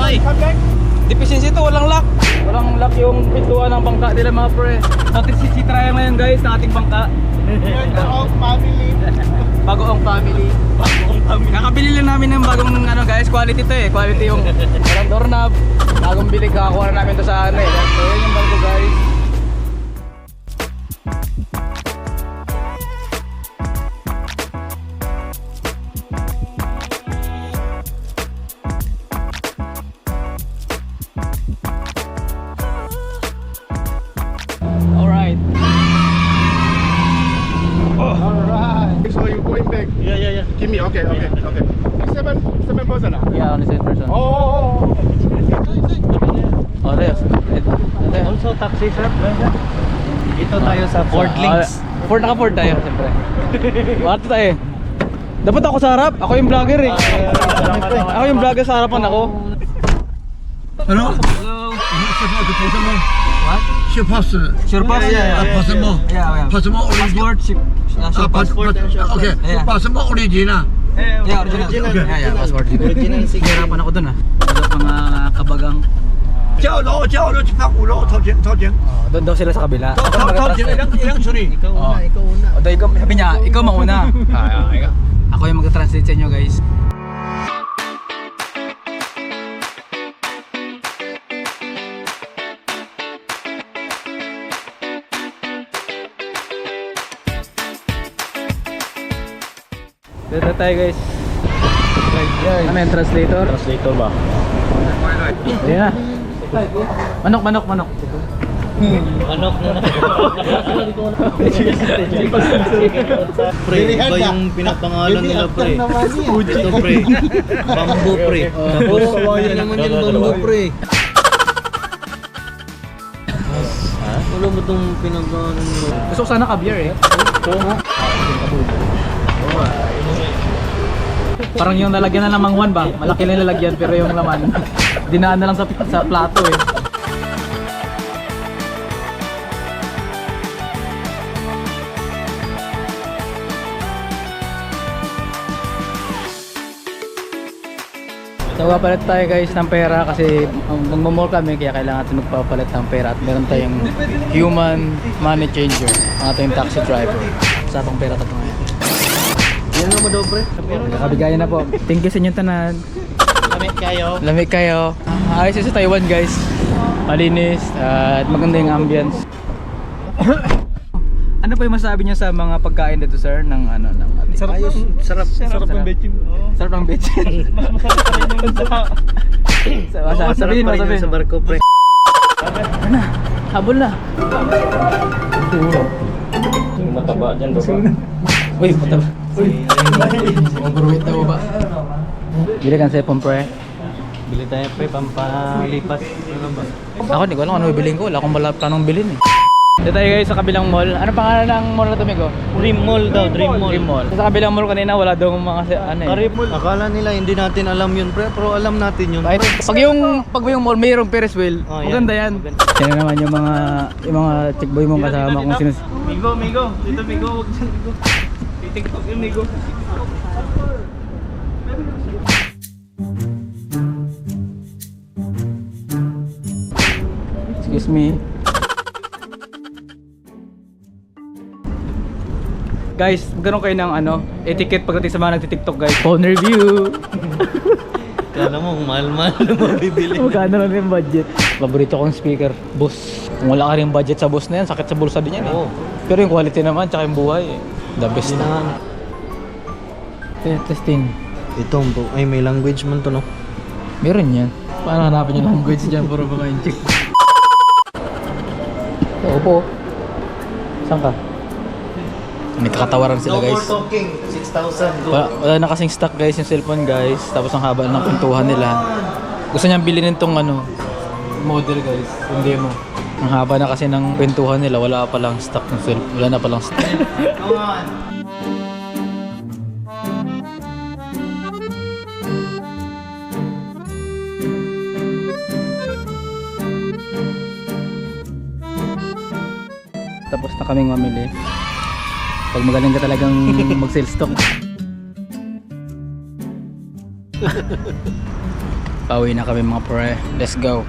Ay! Deficiency ito, walang lock. Walang lock yung pintuan ng bangka nila mga pre. Natin si Citrayan ngayon guys ng ating bangka. Bagong family. Bagoong family. Kakabili lang namin ng bagong ano guys, quality to eh. Quality yung walang doorknob. Bagong bili, kakakuha na namin to sa ano eh. So yun yung bago guys. Alright. Alright. So you're going back. Yeah. Give me. Okay. Seven person. Yeah, only 7 person. Oh. Oh, there. Also taxi sir. Dito tayo sa Ford Links. Naka-Ford tayo, siyempre. Bakit tayo? Dapat ako sa harap. Ako yung vlogger eh. Ako yung vlogger sa harapan ako. Hello? Hello. What? Ship pass. Sure pass? Passport. Yeah. Passport original. Passport. Okay. Yeah. Passport original. Yeah, original. Yeah, passport. Original signature. Hirapan ako dun ah. Dapat mga kabagang. 叫楼去拍鼓楼，掏钱。 Doon daw sila sa kabila. 掏钱，一辆处理。 Ikaw una, ikaw una. O, ikaw, sabi niya, ikaw mauna. Ako yung mag-translate sa inyo guys. Dito tayo guys. Ano yung translator? Translator ba? Ayan na. Manok. Manok na. Pre, iba yung pinapangalan nila pre. Ito pre. Bamboo pre. Tapos yan naman yung bamboo pre. Wala mo itong pinagano nila. Gusto ko sana ka-beer eh. Parang yung lalagyan na ng mangwan ba? Malaki lang yung lalagyan pero yung laman dinaan na lang sa plato eh. So papalit tayo guys ng pera kasi magmamall kami kaya kailangan natin magpapalit ng pera at meron tayong human money changer, ang ating taxi driver. Usapang pera tayo ngayon. Yan mo daw pre. Kabigayan na po. Thank you sa inyong tanan. Lamig kayo. Ayos yun sa Taiwan guys. Malinis at maganda yung ambience. Ano pa yung masabi niyo sa mga pagkain dito sir ng ano ng ating? Sarap ng bechin. Sarap ng bechin. Sabihin mo sa barko pre. Ano? Habol na. Mataba dyan bro. Uy, mataba. Overweight na ba? Bili ka sa pre. Bili tayo pre, pampalipas. Ano ba? Ako hindi ko alam ano bibilhin ko. Wala akong planong bilhin eh. Dito tayo guys sa kabilang mall. Ano pangalan ng mall na tumigo? Dream Mall daw, Dream Mall. Dream Mall. Sa kabilang mall kanina wala daw mga ano eh. Karip Mall. Akala nila hindi natin alam yun pre, pero alam natin yun. Kahit pag yung mall mayroong Ferris wheel, Oh, yan. maganda yan. Yan na naman yung mga chickboy mong kasama kung sino. Migo. Dito Migo, wag dyan Migo. TikTok yung Migo. Excuse me. Guys, magkaroon kayo ng etiquette pagdating sa mga nagtitiktok guys. Phone review. Kala mo, mahal-mahal na mabibili. Magkano lang yung budget? Paborito kong speaker, Bose. Kung wala ka rin budget sa Bose na yan, sakit sa bulsa din yan eh. Oo. Pero yung quality naman, tsaka yung buhay eh. The best Hindi na. na. Testing. Ito, ay may language man to no. Meron yan. Paano hanapin yung language dyan? Puro ba kayo chick? Opo. Saan ka? May kakatawaran sila guys. talking, 6,000 Wala na kasing stock guys yung cellphone guys. Tapos ang haba ng pintuhan nila. Gusto niyang bilhin tong model guys. Yung demo. Ang haba na kasi ng pintuhan nila. Wala pa lang stock ng cellphone. Wala na pa lang stock. Come on. Tapos na kaming mamili. Pag magaling ka talagang mag-sell stock. Pauwi na kami mga pre. Let's go.